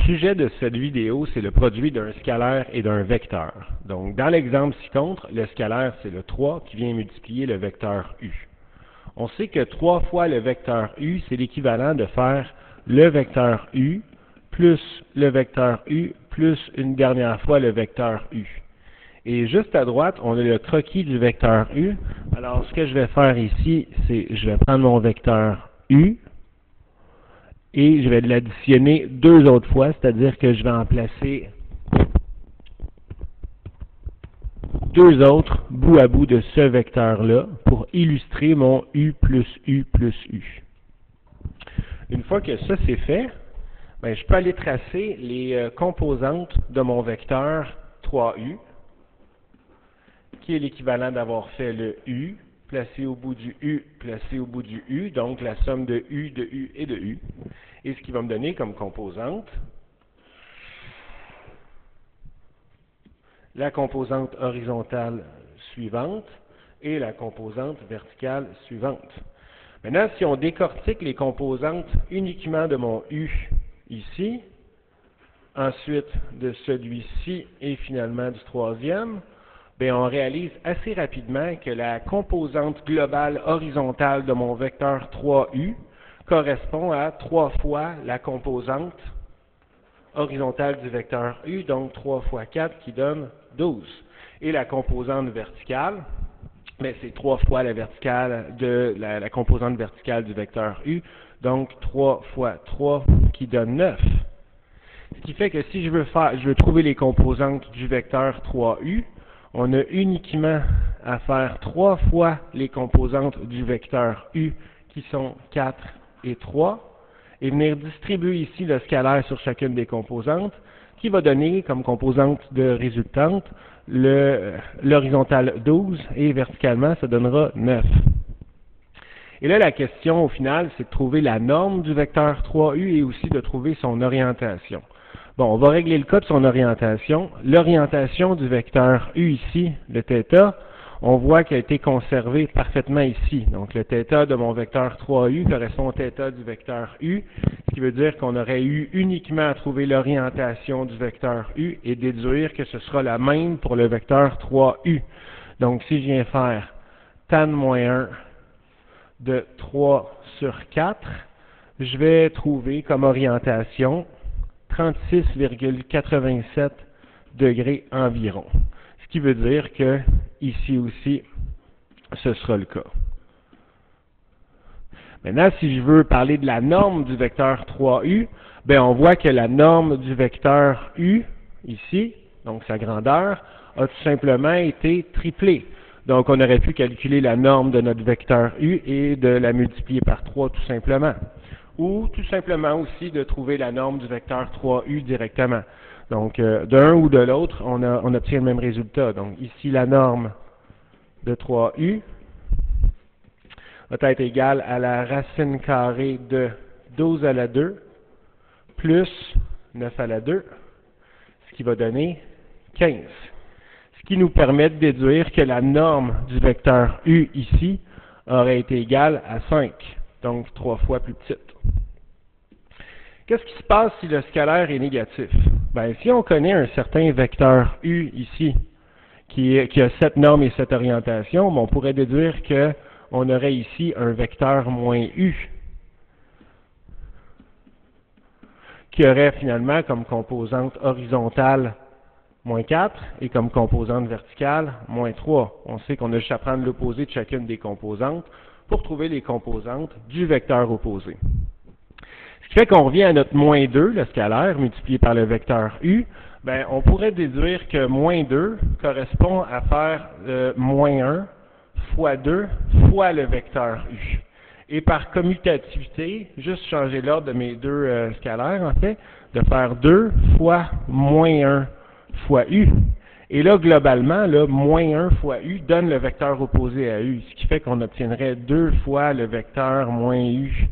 sujet de cette vidéo, c'est le produit d'un scalaire et d'un vecteur. Donc, dans l'exemple ci-contre, le scalaire, c'est le 3 qui vient multiplier le vecteur u. On sait que 3 fois le vecteur u, c'est l'équivalent de faire le vecteur u plus le vecteur u plus une dernière fois le vecteur u. Et juste à droite, on a le croquis du vecteur u. Alors, ce que je vais faire ici, c'est je vais prendre mon vecteur u et je vais l'additionner 2 autres fois, c'est-à-dire que je vais en placer 2 autres bout à bout de ce vecteur-là pour illustrer mon u plus u plus u. Une fois que ça c'est fait, ben, je peux aller tracer les composantes de mon vecteur 3u, qui est l'équivalent d'avoir fait le u, placé au bout du u, placé au bout du u, donc la somme de u et de u, et ce qui va me donner comme composante la composante horizontale suivante et la composante verticale suivante. Maintenant, si on décortique les composantes uniquement de mon u ici, ensuite de celui-ci et finalement du troisième, bien, on réalise assez rapidement que la composante globale horizontale de mon vecteur 3u correspond à 3 fois la composante horizontale du vecteur u, donc 3 fois 4 qui donne 12. Et la composante verticale, c'est 3 fois la verticale de la composante verticale du vecteur u, donc 3 fois 3 qui donne 9. Ce qui fait que si je veux trouver les composantes du vecteur 3u, on a uniquement à faire 3 fois les composantes du vecteur u qui sont 4 et 3 et venir distribuer ici le scalaire sur chacune des composantes qui va donner comme composante de résultante l'horizontale 12 et verticalement ça donnera 9. Et là la question au final c'est de trouver la norme du vecteur 3u et aussi de trouver son orientation. Bon, on va régler le cas de son orientation. L'orientation du vecteur u ici, le θ, on voit qu'elle a été conservée parfaitement ici. Donc, le θ de mon vecteur 3u correspond au θ du vecteur u, ce qui veut dire qu'on aurait eu uniquement à trouver l'orientation du vecteur u et déduire que ce sera la même pour le vecteur 3u. Donc, si je viens faire tan moins 1 de 3 sur 4, je vais trouver comme orientation 36,87 degrés environ. Ce qui veut dire que ici aussi, ce sera le cas. Maintenant, si je veux parler de la norme du vecteur 3u, ben on voit que la norme du vecteur u, ici, donc sa grandeur, a tout simplement été triplée. Donc, on aurait pu calculer la norme de notre vecteur u et de la multiplier par 3 tout simplement. Ou tout simplement aussi de trouver la norme du vecteur 3u directement. Donc, d'un ou de l'autre, on obtient le même résultat. Donc, ici, la norme de 3u va être égale à la racine carrée de 12 à la 2 plus 9 à la 2, ce qui va donner 15. Ce qui nous permet de déduire que la norme du vecteur u ici aurait été égale à 5, donc 3 fois plus petite. Qu'est-ce qui se passe si le scalaire est négatif? Bien, si on connaît un certain vecteur u ici, qui a cette norme et cette orientation, on pourrait déduire qu'on aurait ici un vecteur moins u, qui aurait finalement comme composante horizontale moins 4 et comme composante verticale moins 3. On sait qu'on a juste à prendre l'opposé de chacune des composantes pour trouver les composantes du vecteur opposé. Ce qui fait qu'on revient à notre moins 2, le scalaire, multiplié par le vecteur u, ben, on pourrait déduire que moins 2 correspond à faire moins 1 fois 2 fois le vecteur u. Et par commutativité, juste changer l'ordre de mes deux scalaires, en fait, de faire 2 fois moins 1 fois u. Et là, globalement, là, moins 1 fois u donne le vecteur opposé à u, ce qui fait qu'on obtiendrait 2 fois le vecteur moins u.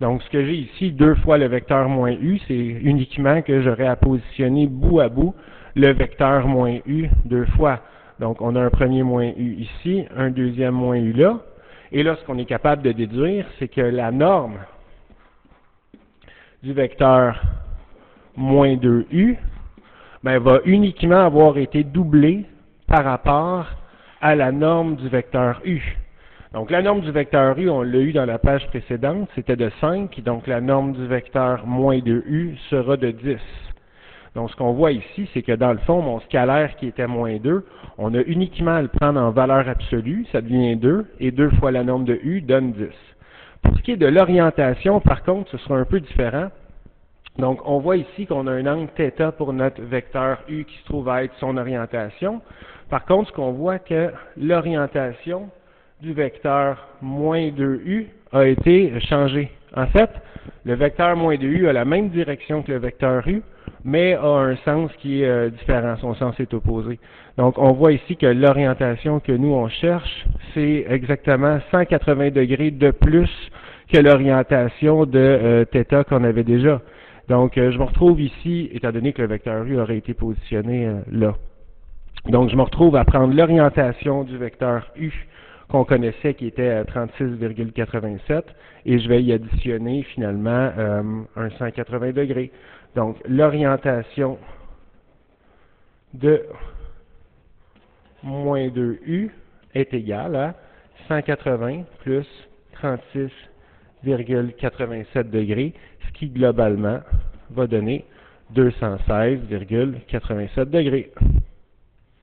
Donc, ce que j'ai ici, 2 fois le vecteur moins u, c'est uniquement que j'aurais à positionner bout à bout le vecteur moins u 2 fois. Donc, on a un premier moins u ici, un deuxième moins u là. Et là, ce qu'on est capable de déduire, c'est que la norme du vecteur moins 2u, ben, va uniquement avoir été doublé par rapport à la norme du vecteur u. Donc, la norme du vecteur u, on l'a eu dans la page précédente, c'était de 5, donc la norme du vecteur moins 2u sera de 10. Donc, ce qu'on voit ici, c'est que dans le fond, mon scalaire qui était moins 2, on a uniquement à le prendre en valeur absolue, ça devient 2, et 2 fois la norme de u donne 10. Pour ce qui est de l'orientation, par contre, ce sera un peu différent. Donc, on voit ici qu'on a un angle θ pour notre vecteur u qui se trouve à être son orientation. Par contre, ce qu'on voit que l'orientation du vecteur moins 2u a été changée. En fait, le vecteur moins 2u a la même direction que le vecteur u, mais a un sens qui est différent, son sens est opposé. Donc, on voit ici que l'orientation que nous, on cherche, c'est exactement 180 degrés de plus que l'orientation de θ qu'on avait déjà. Donc, je me retrouve ici, étant donné que le vecteur u aurait été positionné là. Donc, je me retrouve à prendre l'orientation du vecteur u qu'on connaissait qui était à 36,87 et je vais y additionner finalement un 180 degrés. Donc, l'orientation de moins 2u est égale à 180 plus 36,87 degrés, ce qui globalement va donner 216,87 degrés.